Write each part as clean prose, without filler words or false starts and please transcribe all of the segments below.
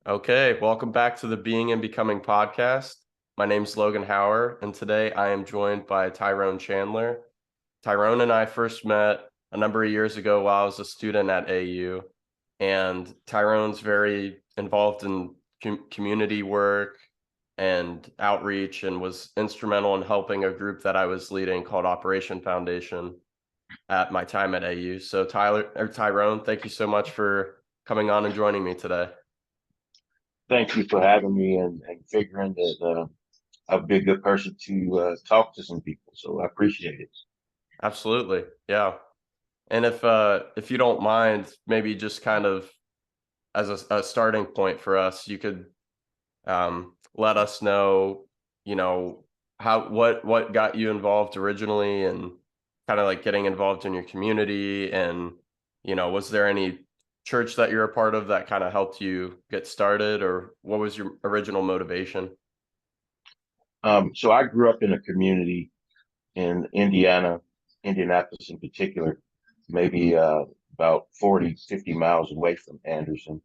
Okay, welcome back to the Being and Becoming podcast. My name's Logan Hauer, and today I am joined by Tyrone Chandler. Tyrone and I first met a number of years ago while I was a student at AU, and Tyrone's very involved in community work and outreach and was instrumental in helping a group that I was leading called Operation Foundation at my time at AU. So Tyrone, thank you so much for coming on and joining me today. Thank you for having me and figuring that I'll be a good person to talk to some people. So I appreciate it. Absolutely. Yeah. And if you don't mind, maybe just kind of as a starting point for us, you could let us know, you know, how what got you involved originally and kind of like getting involved in your community and was there any church that you're a part of that kind of helped you get started, or what was your original motivation? So I grew up in a community in Indiana, Indianapolis in particular, maybe about 40, 50 miles away from Anderson.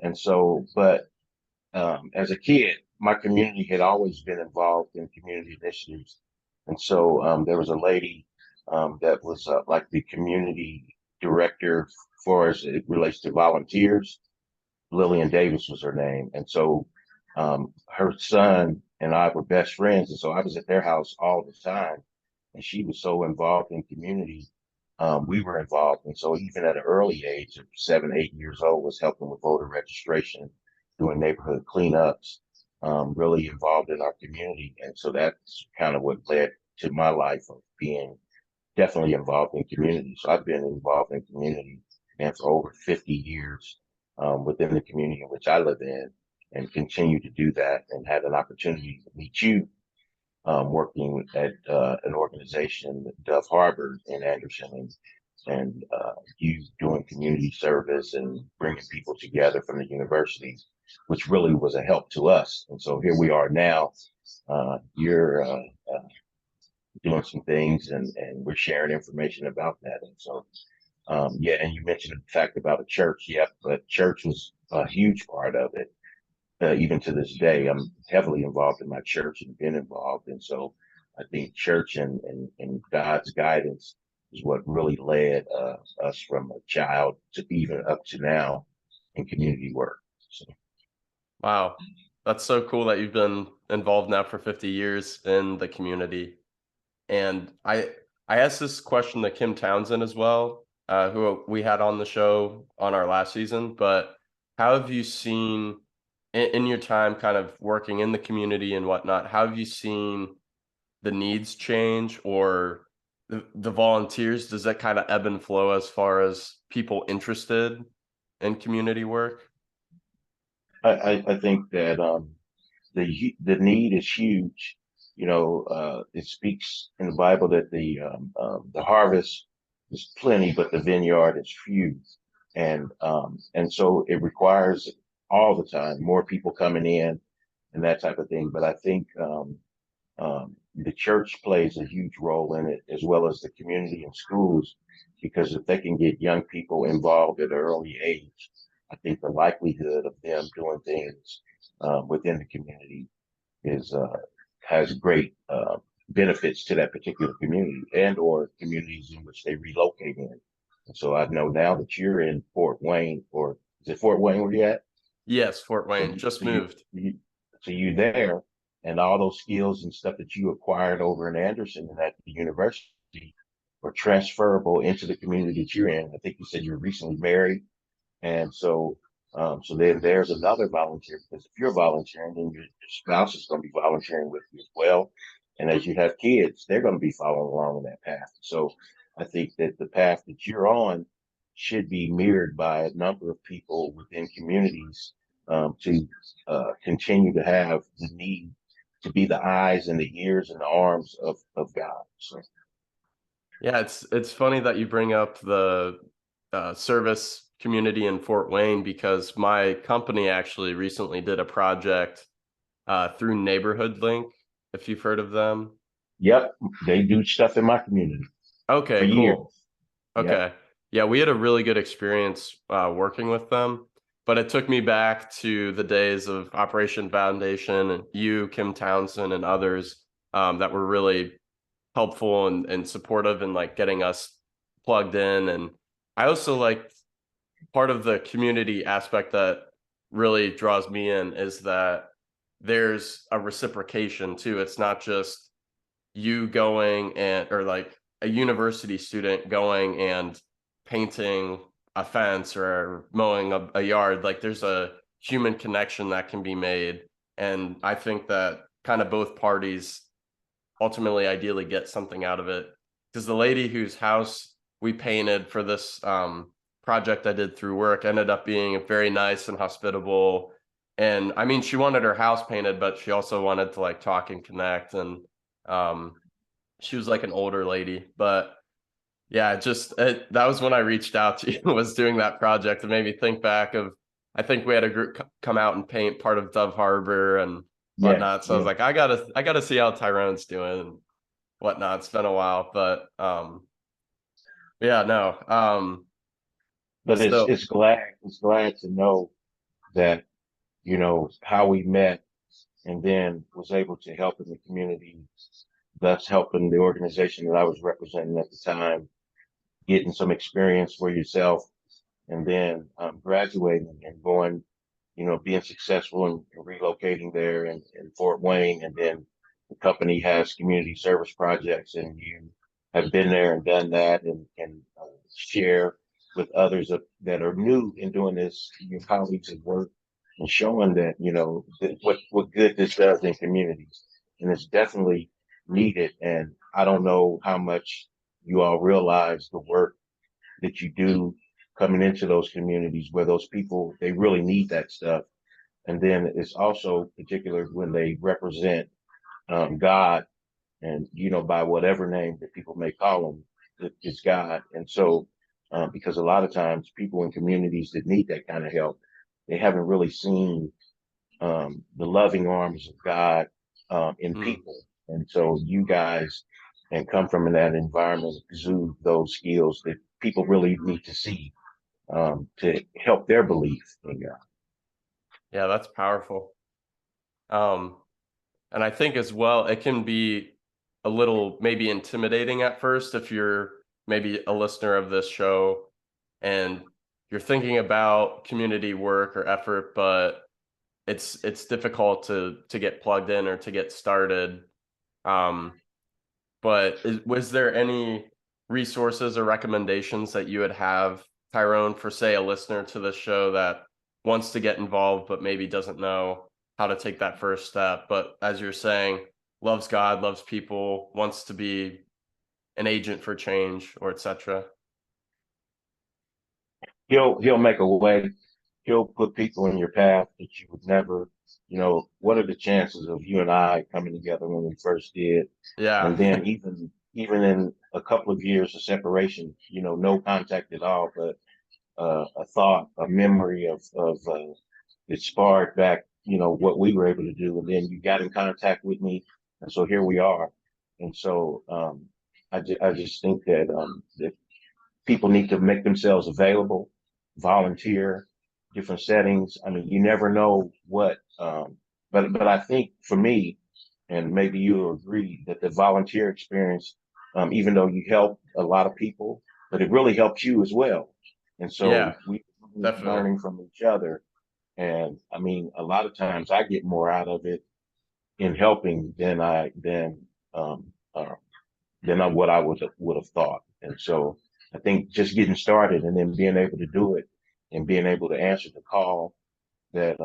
And so, but as a kid, my community had always been involved in community initiatives. And so there was a lady that was like the community director for as it relates to volunteers. Lillian Davis was her name. And so her son and I were best friends. And so I was at their house all the time. And she was so involved in community. We were involved. And so even at an early age of 7, 8 years old, was helping with voter registration, doing neighborhood cleanups, really involved in our community. And so that's kind of what led to my life of being definitely involved in community. So I've been involved in community and for over 50 years within the community in which I live in, and continue to do that, and had an opportunity to meet you working at an organization, Dove Harbor in Anderson, and you doing community service and bringing people together from the university, which really was a help to us. And so here we are now. You're doing some things, and we're sharing information about that. And so, yeah, and you mentioned the fact about a church. Yep, but church was a huge part of it. Even to this day, I'm heavily involved in my church and been involved. And so I think church and God's guidance is what really led us from a child to even up to now in community work. So, Wow. That's so cool that you've been involved now for 50 years in the community. And I asked this question to Kim Townsend as well, who we had on the show on our last season. But how have you seen in your time kind of working in the community and whatnot, how have you seen the needs change, or the volunteers? Does that kind of ebb and flow as far as people interested in community work? I think that the need is huge. It speaks in the Bible that the harvest is plenty, but the vineyard is few, and so it requires all the time more people coming in and that type of thing. But I think the church plays a huge role in it, as well as the community and schools, because if they can get young people involved at an early age, I think the likelihood of them doing things within the community is has great benefits to that particular community and or communities in which they relocate in. And so I know now that you're in Fort Wayne, or is it Fort Wayne where you at? Yes, Fort So Wayne you, just so you, moved. you so you there, and all those skills and stuff that you acquired over in Anderson and at the university are transferable into the community that you're in. I think you said you're recently married, and so then there's another volunteer, because if you're volunteering, then your spouse is going to be volunteering with you as well. And as you have kids, they're going to be following along on that path. So I think that the path that you're on should be mirrored by a number of people within communities to continue to have the need to be the eyes and the ears and the arms of God. So Yeah, it's funny that you bring up the service community in Fort Wayne, because my company actually recently did a project through Neighborhood Link, if you've heard of them. yep, they do stuff in my community for Okay, years. cool. Yep. Okay. Yeah, we had a really good experience working with them. but it took me back to the days of Operation Foundation and you, Kim Townsend, and others that were really helpful and supportive in like getting us plugged in. And I also like part of the community aspect that really draws me in is that there's a reciprocation too. It's not just you going and or like a university student going and painting a fence or mowing a yard. Like there's a human connection that can be made. And I think that kind of both parties ultimately ideally get something out of it. Because the lady whose house we painted for this project I did through work ended up being very nice and hospitable. And I mean, she wanted her house painted, but she also wanted to like talk and connect. And um, she was like an older lady, but yeah, that was when I reached out to you, was doing that project. It made me think back of, I think we had a group come out and paint part of Dove Harbor and Yeah, whatnot. So I was yeah. like, I gotta see how Tyrone's doing and whatnot. It's been a while, but yeah, no. But it's So glad to know that, how we met and then was able to help in the community, thus helping the organization that I was representing at the time, getting some experience for yourself, and then graduating and going, being successful and relocating there in Fort Wayne. And then the company has community service projects, and you have been there and done that, and share with others that are new in doing this, your colleagues at work, and showing that, what good this does in communities. And it's definitely needed. And I don't know how much you all realize the work that you do coming into those communities where those people, they really need that stuff. And then it's also particular when they represent God, and by whatever name that people may call him, it's God. And so because a lot of times people in communities that need that kind of help, they haven't really seen the loving arms of God in mm, people. And so you guys, and come from that environment, exude those skills that people really need to see to help their belief in God. yeah, that's powerful. Um, and I think as well, it can be a little maybe intimidating at first if you're maybe a listener of this show and you're thinking about community work or effort, but it's difficult to get plugged in or to get started. Um, but was there any resources or recommendations that you would have, Tyrone, for say a listener to this show that wants to get involved but maybe doesn't know how to take that first step, but as you're saying, loves God, loves people, wants to be an agent for change or etc. He'll make a way. He'll put people in your path that you would never. What are the chances of you and I coming together when we first did, Yeah. and then even in a couple of years of separation, no contact at all, but a thought, a memory of it sparred back, what we were able to do. And then you got in contact with me. And so here we are. And so I just think that people need to make themselves available, volunteer, different settings. I mean, you never know what, but I think for me, and maybe you'll agree, that the volunteer experience, even though you help a lot of people, but it really helps you as well. And so Yeah, we definitely. learning from each other. And I mean, a lot of times I get more out of it in helping um, uh, what I would have thought. And so I think just getting started and then being able to do it and being able to answer the call that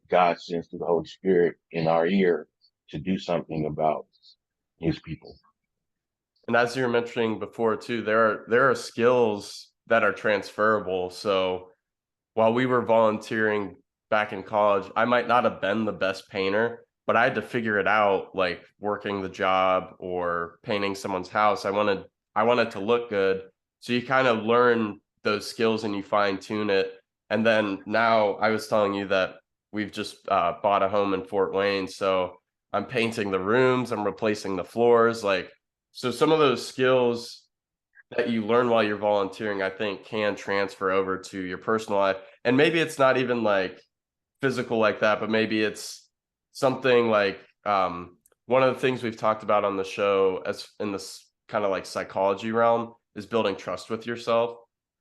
God sends through the Holy Spirit in our ear to do something about His people. And as you were mentioning before too, there are skills that are transferable. So while we were volunteering back in college, I might not have been the best painter, but I had to figure it out, like working the job or painting someone's house. I wanted to look good. So you kind of learn those skills and you fine tune it. And then now I was telling you that we've just bought a home in Fort Wayne. So I'm painting the rooms, I'm replacing the floors. Like, so some of those skills that you learn while you're volunteering, I think can transfer over to your personal life. and maybe it's not even like physical like that, but maybe it's something like one of the things we've talked about on the show as in this kind of like psychology realm is building trust with yourself.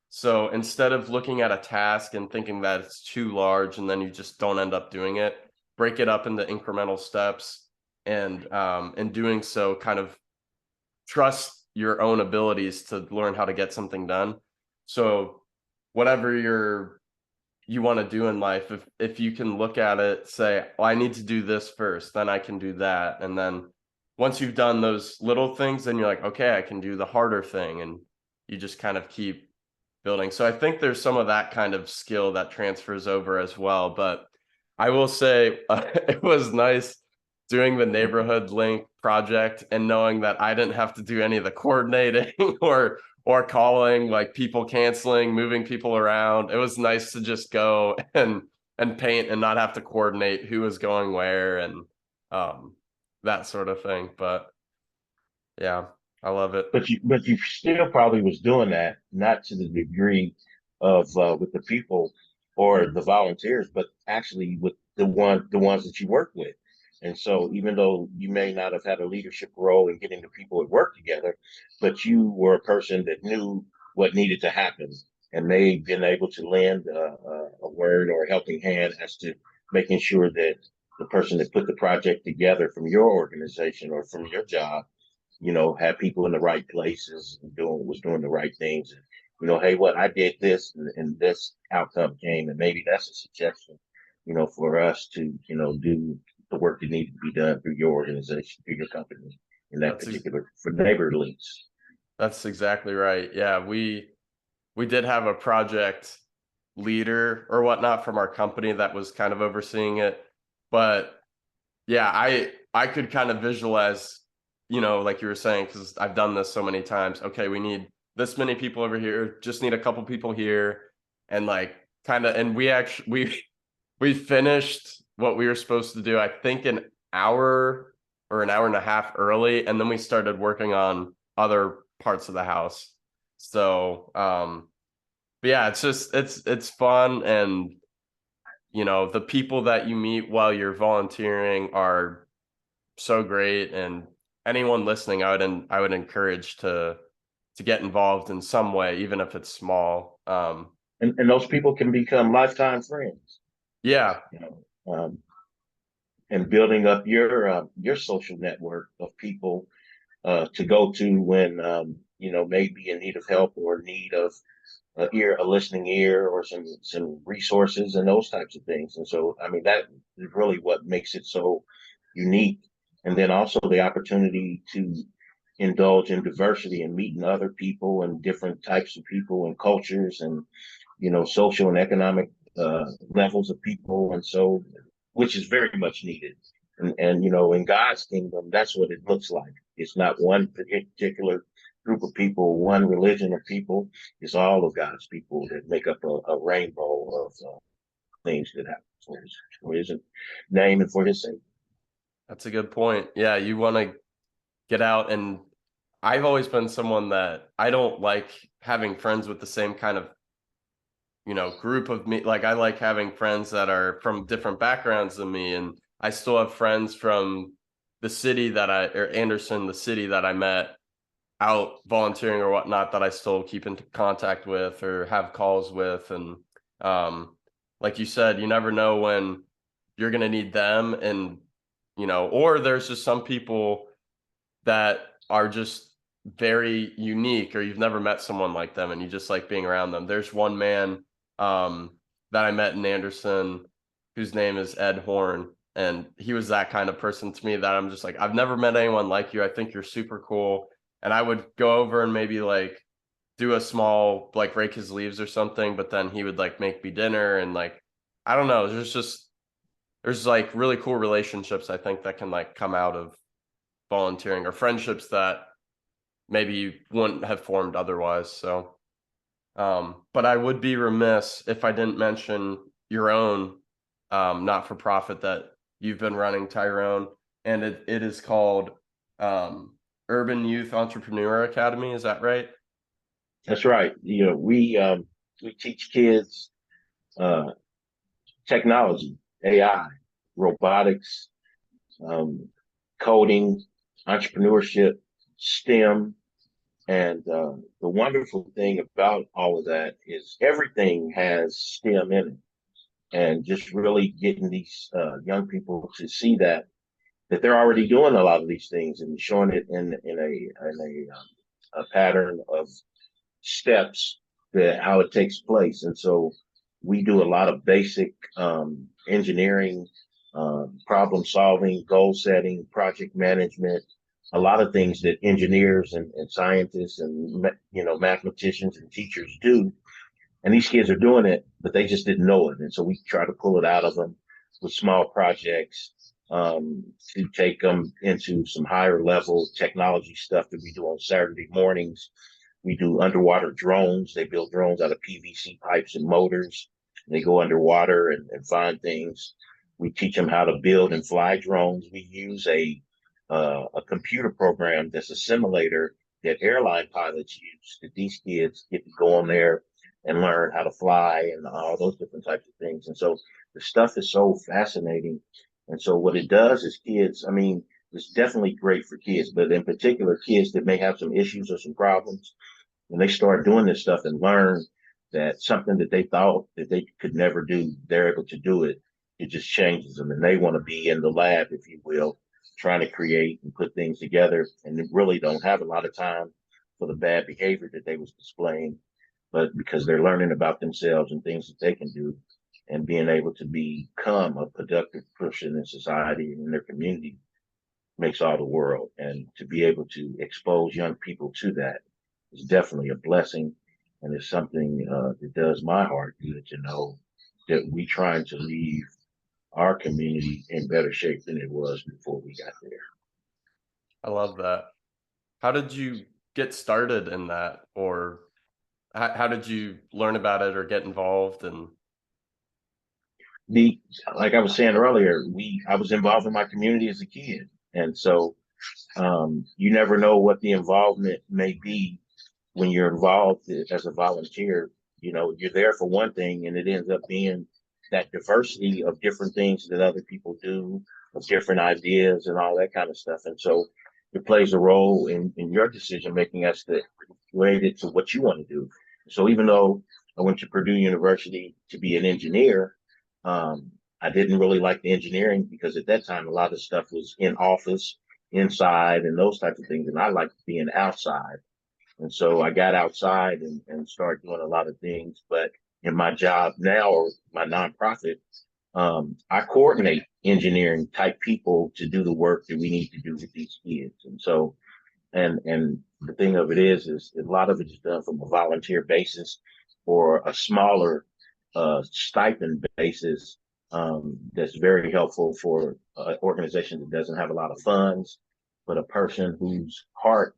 So instead of looking at a task and thinking that it's too large and then you just don't end up doing it, break it up into incremental steps, and in doing so kind of trust your own abilities to learn how to get something done. So whatever you want to do in life, if you can look at it, say, well, I need to do this first, then I can do that. And then once you've done those little things, then you're like, okay, I can do the harder thing. And you just kind of keep building. So I think there's some of that kind of skill that transfers over as well. But I will say it was nice doing the neighborhood link project and knowing that I didn't have to do any of the coordinating or calling, like people canceling, moving people around. It was nice to just go and paint and not have to coordinate who was going where and that sort of thing. But yeah, I love it. But you still probably was doing that, not to the degree of with the people or the volunteers, but actually with the ones that you work with. And so even though you may not have had a leadership role in getting the people to work together, but you were a person that knew what needed to happen and may have been able to lend a word or a helping hand as to making sure that the person that put the project together from your organization or from your job, have people in the right places and doing the right things. And, hey, what I did this and this outcome came, and maybe that's a suggestion, for us to, do the work that needs to be done through your organization, through your company in that That's particular for neighbor links. that's exactly right. Yeah, we did have a project leader or whatnot from our company that was kind of overseeing it. But yeah, I could kind of visualize, like you were saying, because I've done this so many times. Okay, we need this many people over here, just need a couple people here, and like kind of, and we actually we finished what we were supposed to do, I think an hour or an hour and a half early, and then we started working on other parts of the house. So but yeah, it's just it's fun, and the people that you meet while you're volunteering are so great, and anyone listening, I would encourage to get involved in some way, even if it's small. And those people can become lifetime friends, Yeah, you know, and building up your social network of people to go to when maybe in need of help or need of a listening ear, or some resources and those types of things. And so, I mean, that is really what makes it so unique. And then also the opportunity to indulge in diversity and meeting other people and different types of people and cultures and social and economic levels of people, and so which is very much needed. And in God's kingdom, that's what it looks like. It's not one particular group of people, one religion of people. It's all of God's people that make up a rainbow of things that happen for his name and for his sake. that's a good point. Yeah, you want to get out, and I've always been someone that I don't like having friends with the same kind of group of me. Like I like having friends that are from different backgrounds than me, and I still have friends from the city or Anderson, the city that I met out volunteering or whatnot, that I still keep in contact with or have calls with. And um like you said, you never know when you're going to need them, and or there's just some people that are just very unique, or you've never met someone like them and you just like being around them. There's one man um, that I met in Anderson whose name is Ed Horn, and he was that kind of person to me that I'm just like, I've never met anyone like you. I think you're super cool. And I would go over and maybe like do a small, like rake his leaves or something, but then he would like make me dinner, and like I don't know, there's like really cool relationships I think that can like come out of volunteering, or friendships that maybe you wouldn't have formed otherwise. So, but I would be remiss if I didn't mention your own not for profit that you've been running, Tyrone, and it is called um, Urban Youth Entrepreneur Academy. Is that right? That's right. We teach kids uh, technology, AI, robotics, um, coding, entrepreneurship, STEM. And the wonderful thing about all of that is everything has STEM in it. And just really getting these young people to see that they're already doing a lot of these things and showing it in a pattern of steps that how it takes place. And so we do a lot of basic engineering, problem solving, goal setting, project management, a lot of things that engineers and scientists and mathematicians and teachers do. And these kids are doing it, but they just didn't know it. And so we try to pull it out of them with small projects to take them into some higher level technology stuff that we do on Saturday mornings. We do underwater drones. They build drones out of PVC pipes and motors. They go underwater and find things. We teach them how to build and fly drones. We use a computer program that's a simulator that airline pilots use. That these kids get to go on there and learn how to fly and all those different types of things. And so the stuff is so fascinating. And so what it does is kids, I mean, it's definitely great for kids, but in particular, kids that may have some issues or some problems, when they start doing this stuff and learn that something that they thought that they could never do, they're able to do it. It just changes them, and they want to be in the lab, if you will, trying to create and put things together, and they really don't have a lot of time for the bad behavior that they was displaying, but because they're learning about themselves and things that they can do, and being able to become a productive person in society and in their community makes all the world. And to be able to expose young people to that is definitely a blessing, and it's something that does my heart good to know that we trying to leave our community in better shape than it was before we got there. I love that. How did you get started in that, or how did you learn about it or get involved? And The Like I was saying earlier, we I was involved in my community as a kid, and so you never know what the involvement may be when you're involved as a volunteer. You're there for one thing, and it ends up being that diversity of different things that other people do, of different ideas and all that kind of stuff. And so it plays a role in your decision making as to related to what you want to do. So even though I went to Purdue University to be an engineer, I didn't really like the engineering because at that time a lot of stuff was in office, inside, and those types of things, and I liked being outside. And so I got outside and started doing a lot of things. But in my job now, or my nonprofit, I coordinate engineering type people to do the work that we need to do with these kids. And so, and the thing of it is a lot of it is done from a volunteer basis or a smaller stipend basis. That's very helpful for an organization that doesn't have a lot of funds, but a person whose heart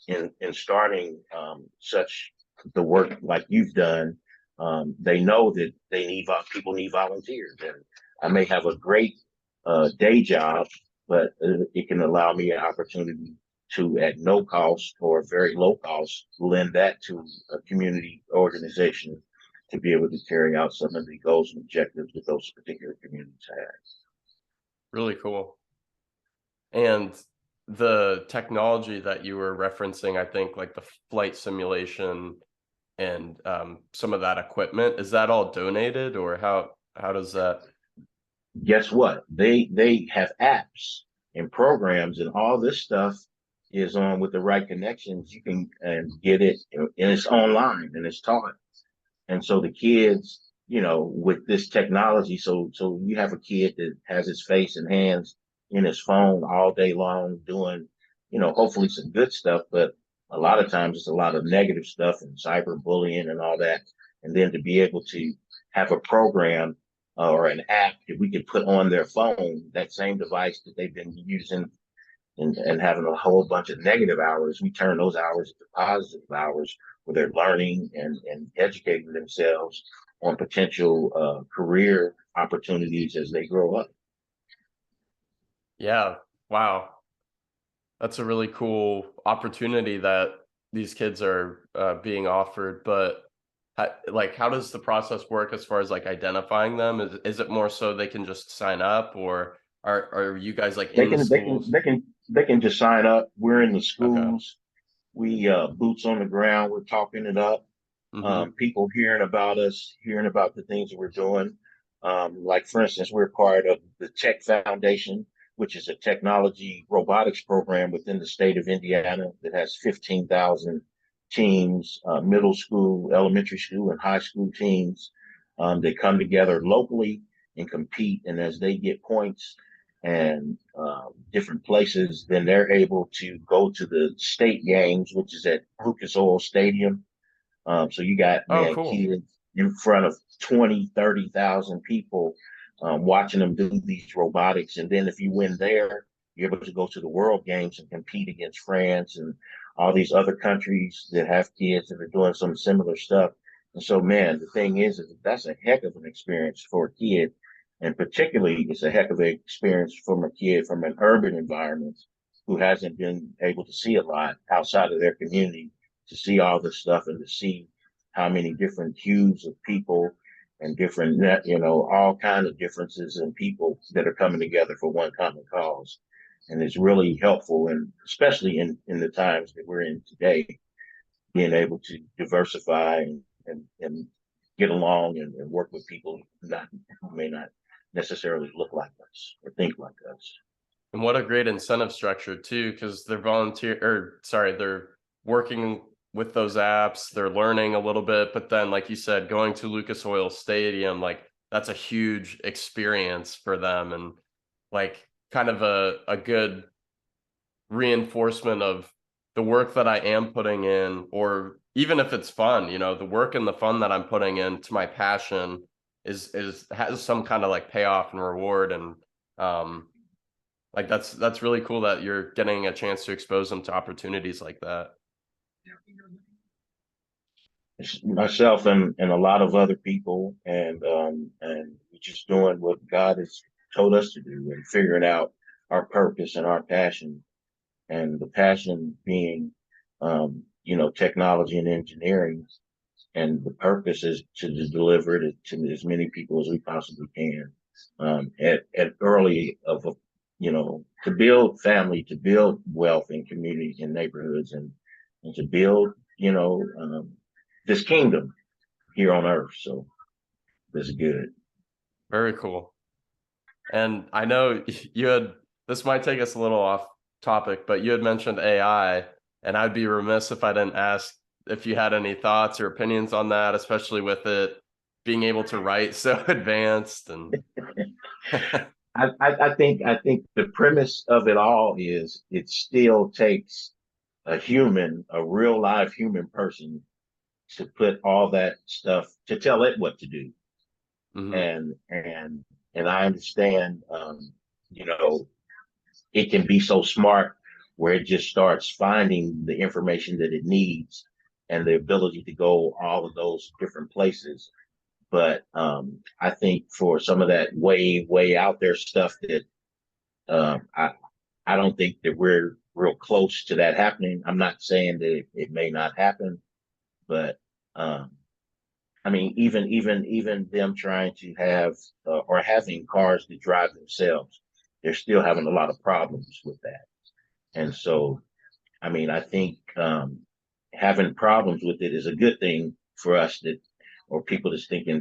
in starting such the work like you've done, they know that people need volunteers, and I may have a great day job, but it can allow me an opportunity to, at no cost or very low cost, lend that to a community organization to be able to carry out some of the goals and objectives that those particular communities have. really cool. And the technology that you were referencing, I think like the flight simulation and some of that equipment, is that all donated, or how does that? Guess what? They have apps and programs, and all this stuff is on with the right connections. You can and get it, and it's online and it's taught. And so the kids, with this technology, so you have a kid that has his face and hands in his phone all day long doing, hopefully some good stuff, but a lot of times it's a lot of negative stuff and cyberbullying and all that. And then to be able to have a program or an app that we could put on their phone, that same device that they've been using and having a whole bunch of negative hours, we turn those hours into positive hours where they're learning and educating themselves on potential career opportunities as they grow up. Yeah, wow, that's a really cool opportunity that these kids are being offered. But How does the process work as far as like identifying them? Is it more so they can just sign up, or are you guys like They in the can they can schools? they can they can just sign up. We're in the Okay. schools. We boots on the ground. We're talking it up. Mm-hmm. People hearing about us, hearing about the things that we're doing. Like for instance, we're part of the Tech Foundation, which is a technology robotics program within the state of Indiana that has 15,000 teams, middle school, elementary school, and high school teams. They come together locally and compete, and as they get points and different places, then they're able to go to the state games, which is at Lucas Oil Stadium. So you got, Oh, man, cool. kids in front of 20, 30,000 people watching them do these robotics. And then if you win there, you're able to go to the World Games and compete against France and all these other countries that have kids that are doing some similar stuff. And so, man, the thing is that's a heck of an experience for a kid. And particularly, it's a heck of an experience from a kid from an urban environment who hasn't been able to see a lot outside of their community, to see all this stuff and to see how many different hues of people and different all kind of differences in people that are coming together for one common cause. And it's really helpful, and especially in the times that we're in today, being able to diversify and get along and work with people who may not necessarily look like us or think like us. And what a great incentive structure too, because they're volunteer or sorry, they're working with those apps, they're learning a little bit, but then like you said, going to Lucas Oil Stadium, like that's a huge experience for them and like kind of a good reinforcement of the work that I am putting in, or even if it's fun, the work and the fun that I'm putting into my passion is has some kind of like payoff and reward. And um like that's really cool that you're getting a chance to expose them to opportunities like that. Myself and a lot of other people, and we're just doing what God has told us to do and figuring out our purpose and our passion, and the passion being technology and engineering, and the purpose is to deliver it to as many people as we possibly can, at early of a, to build family, to build wealth in communities and neighborhoods, and to build this kingdom here on earth. So that's good. Very cool. And I know you had this might take us a little off topic, but you had mentioned AI, and I'd be remiss if I didn't ask if you had any thoughts or opinions on that, especially with it being able to write so advanced and I think the premise of it all is it still takes a human, a real live human person, to put all that stuff, to tell it what to do. Mhm. And I understand, you know, it can be so smart where it just starts finding the information that it needs and the ability to go all of those different places. But I think for some of that way out there stuff that um, I I don't think that we're real close to that happening. I'm not saying that it may not happen, but um, I mean, even them trying to have or having cars that drive themselves, they're still having a lot of problems with that. And so, I mean, I think having problems with it is a good thing for us, that, or people that's thinking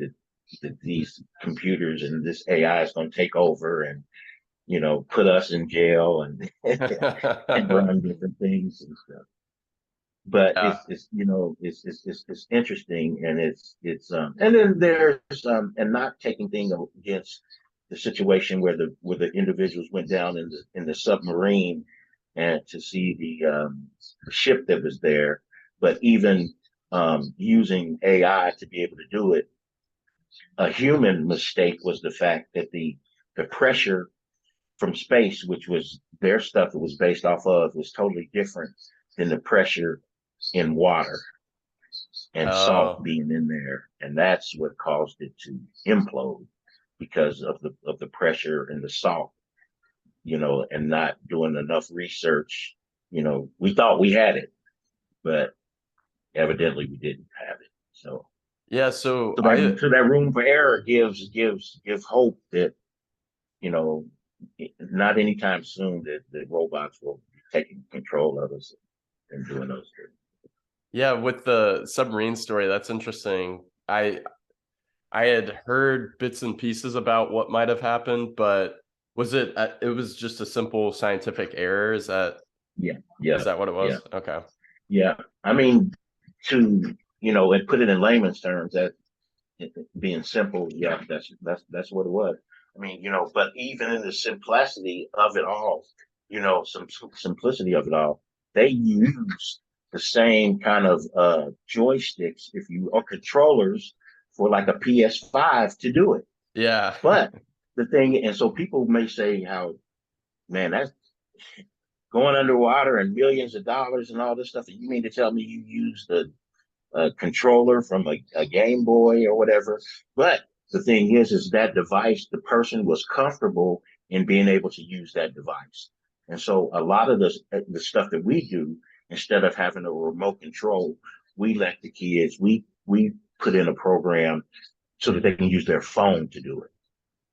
that these computers and this AI is going to take over and put us in jail and and run different things and stuff. But Yeah. it's interesting, and it's and then there's and not taking things against the situation where the individuals went down in the submarine and to see the ship that was there, but even using AI to be able to do it. A human mistake was the fact that the pressure from space, which was their stuff that was based off of, was totally different than the pressure in water and salt Oh, being in there. And that's what caused it to implode, because of the pressure and the salt, and not doing enough research. We thought we had it, but evidently we didn't have it. So Yeah, so So I that room for error gives hope that, you know, not anytime soon that the robots will be taking control of us and doing those things. yeah, with the submarine story, that's interesting. I had heard bits and pieces about what might have happened, but it was just a simple scientific error? Yeah, Is yeah, that what it yeah, was? Okay. yeah. I mean, to and put it in layman's terms, that being simple, yeah, that's what it was. I mean, but even in the simplicity of it all, some simplicity of it all, they use the same kind of joysticks, if you or controllers for like a PS5 to do it. Yeah. But the thing, and so people may say, how, man, that's going underwater and millions of dollars and all this stuff. And you mean to tell me you use the controller from a Game Boy or whatever? But the thing is that device, the person was comfortable in being able to use that device. And so a lot of the stuff that we do, instead of having a remote control, we let the kids, we put in a program so that they can use their phone to do it,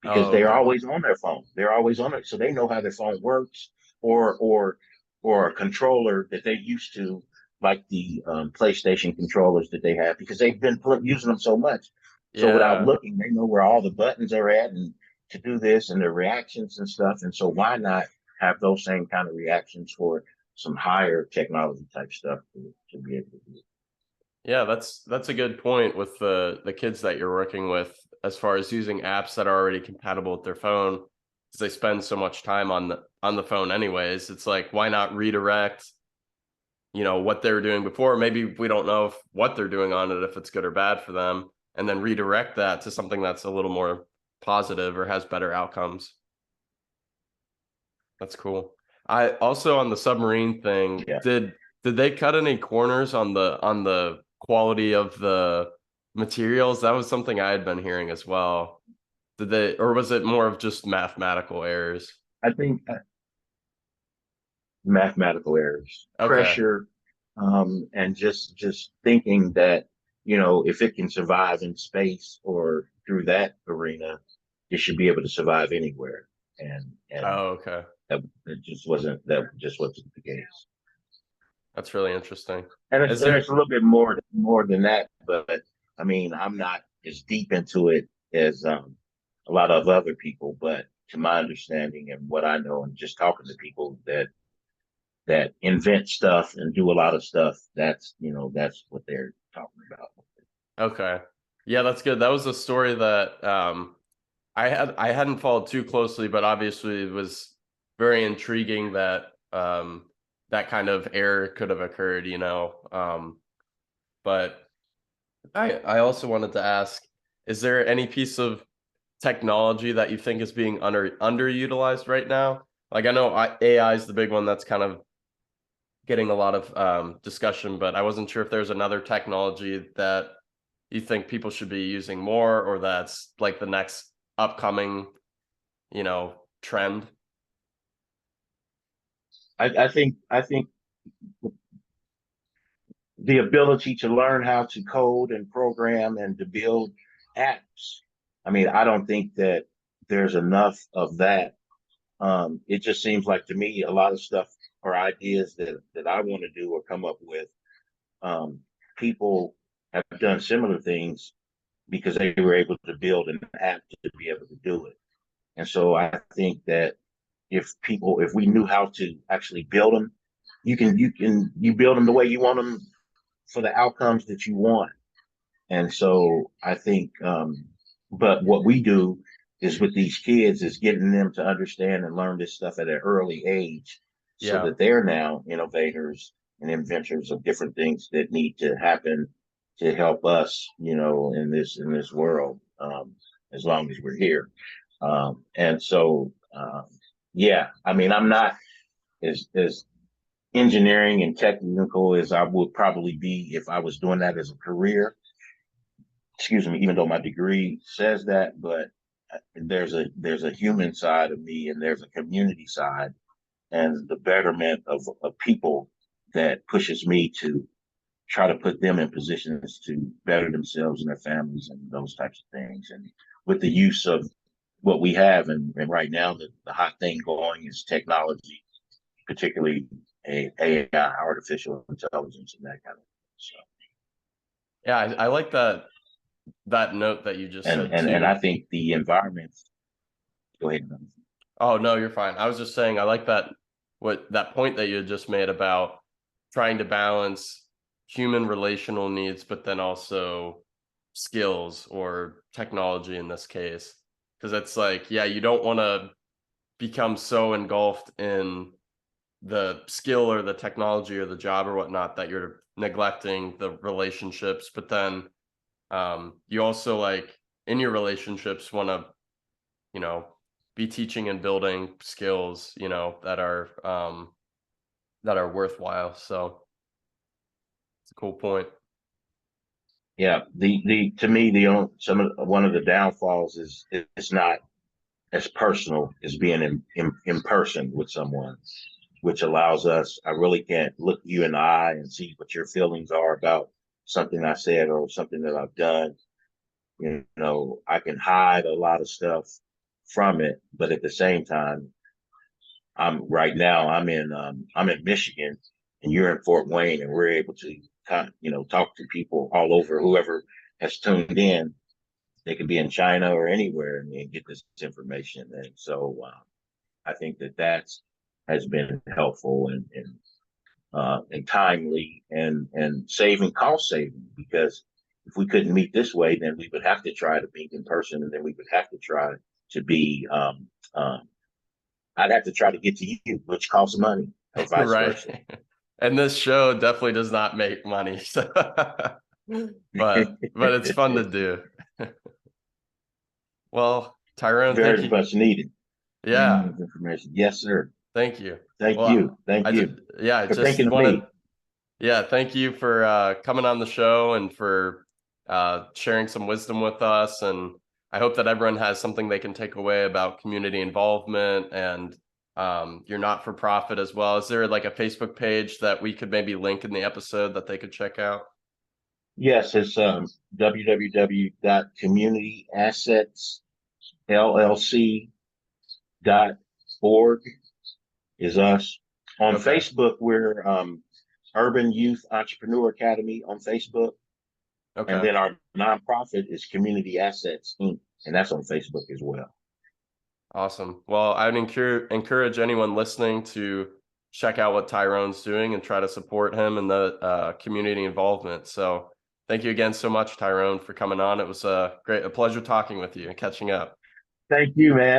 because Oh, they're okay. always on their phone. They're always on it, so they know how their phone works, or a controller that they used to, like the PlayStation controllers that they have, because they've been using them so much. So without Yeah. looking, they know where all the buttons are at and to do this and the reactions and stuff. And so why not have those same kind of reactions for some higher technology type stuff to be able to do? Yeah, that's a good point with the kids that you're working with as far as using apps that are already compatible with their phone, because they spend so much time on the phone anyways. It's like, why not redirect, what they were doing before? Maybe we don't know what they're doing on it, if it's good or bad for them, and then redirect that to something that's a little more positive or has better outcomes. That's cool. I also, on the submarine thing, Yeah. did they cut any corners on the quality of the materials? That was something I had been hearing as well. Did they, or was it more of just mathematical errors? I think mathematical errors, Okay. pressure, and just thinking that, if it can survive in space or through that arena, it should be able to survive anywhere. And Oh, okay. that just wasn't the case. That's really interesting. And it's Is and there it's a little bit more than that, but I mean, I'm not as deep into it as a lot of other people, but to my understanding and what I know, and just talking to people that invent stuff and do a lot of stuff, that's what they're talking about. okay? Yeah, that's good. That was a story that I hadn't followed too closely, but obviously it was very intriguing that that kind of error could have occurred, but I also wanted to ask, is there any piece of technology that you think is being underutilized right now? Like, I know AI is the big one that's kind of getting a lot of discussion, but I wasn't sure if there's another technology that you think people should be using more, or that's like the next upcoming, trend. I think the ability to learn how to code and program and to build apps. I mean, I don't think that there's enough of that. It just seems like to me a lot of stuff or ideas that I want to do or come up with. Um, People have done similar things because they were able to build an app to be able to do it. And so I think that if we knew how to actually build them, you build them the way you want them for the outcomes that you want. And so I think, but what we do is with these kids is getting them to understand and learn this stuff at an early age, so Yeah. that they're now innovators and inventors of different things that need to happen to help us, in this world, as long as we're here. And so, yeah, I mean, I'm not as engineering and technical as I would probably be if I was doing that as a career. Excuse me, even though my degree says that, but there's a human side of me and there's a community side and the betterment of people that pushes me to try to put them in positions to better themselves and their families and those types of things. And with the use of what we have, and right now the hot thing going is technology, particularly AI, artificial intelligence, and that kind of thing. So, Yeah, I like that note that you just said and too. I think the environment. Go ahead. Oh, no, you're fine. I was just saying I like that point that you had just made about trying to balance human relational needs, but then also skills or technology in this case. Because it's like, yeah, you don't want to become so engulfed in the skill or the technology or the job or whatnot that you're neglecting the relationships. But then you also like in your relationships want to, you know, be teaching and building skills, that are worthwhile. So it's a cool point. Yeah, the to me one of the downfalls is it's not as personal as being in person with someone, which allows us. I really can't look you in the eye and see what your feelings are about something I said or something that I've done. You know, I can hide a lot of stuff from it, but at the same time, I'm in Michigan, and you're in Fort Wayne, and we're able to talk to people all over. Whoever has tuned in, they could be in China or anywhere and get this information. And so I think that has been helpful and timely and cost saving, because if we couldn't meet this way, then we would have to try to meet in person, and then we would have to try to be. I'd have to try to get to you, which costs money, or vice versa. Right. And this show definitely does not make money. So but it's fun to do. Well, Tyrone, thank Very you. much needed. Yeah, Information. Yes, sir. thank you. Thank Well, you. Thank I just you yeah, I for thinking just of wanted me. yeah, thank you for coming on the show and for sharing some wisdom with us. And I hope that everyone has something they can take away about community involvement and your not for profit as well. Is there like a Facebook page that we could maybe link in the episode that they could check out? Yes, it's www.communityassetssllc.org is us. On Okay. Facebook, we're Urban Youth Entrepreneur Academy on Facebook. And Okay. then our nonprofit is Community Assets Inc., and that's on Facebook as well. Awesome. Well, I'd encourage anyone listening to check out what Tyrone's doing and try to support him in the community involvement. So thank you again so much, Tyrone, for coming on. It was a pleasure talking with you and catching up. Thank you, man.